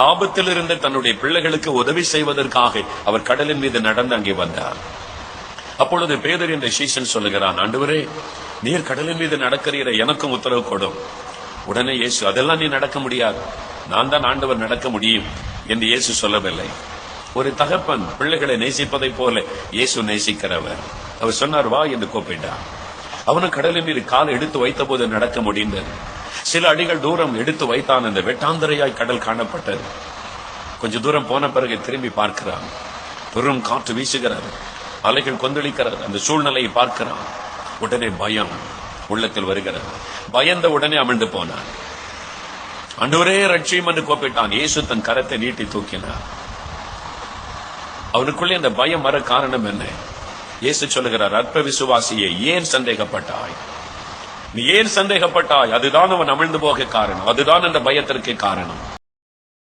ஆபத்தில் இருந்த தன்னுடைய பிள்ளைகளுக்கு உதவி செய்வதற்காக அவர் கடலின் மீது நடந்து அங்கே வந்தார். அப்பொழுது பேதுரு என்ற சீஷன் சொல்லுகிறான், ஆண்டவரே, நீர் கடலின் மீது நடக்கிறீர, எனக்கும் உத்தரவு கொடும். உடனே இயேசு, அதெல்லாம் நீ நடக்க முடியாது, நான் தான் ஆண்டவர், நடக்க முடியும் என்று இயேசு சொல்லவில்லை. ஒரு தகப்பன் பிள்ளைகளை நேசிப்பதை போல இயேசு நேசிக்கிறவர். அவர் சொன்னார், வா என்று கூப்பிட்டார். அவனும் கடலின் மீது கால் எடுத்து வைத்த போது நடக்க முடிந்தது. சில அடிகள் தூரம் எடுத்து வைத்தான். அந்த வெட்டாந்தரையாய் கடல் காணப்பட்டது. கொஞ்ச தூரம் போன பிறகு திரும்பி பார்க்கிறான். பெரும் காற்று வீசுகிறது, அலைகள் கொந்தளிக்கிறது. அந்த சூழ்நிலையை பார்க்கிறான். உடனே பயம் உள்ளத்தில் வருகிறது. பயந்த உடனே அமிழ்ந்து போனான். ஆண்டவரே ரட்சியும் என்று கூப்பிட்டான். இயேசு தன் கரத்தை நீட்டி தூக்கினார். அவனுக்குள்ளே அந்த பயம் வர காரணம் என்ன? இயேசு சொல்லுகிறார், அற்ப விசுவாசியே, ஏன் சந்தேகப்பட்டாய்? நீ ஏன் சந்தேகப்பட்டாய்? அதுதான் அவன் அமிழ்ந்து போக காரணம். அதுதான் அந்த பயத்திற்கு காரணம்.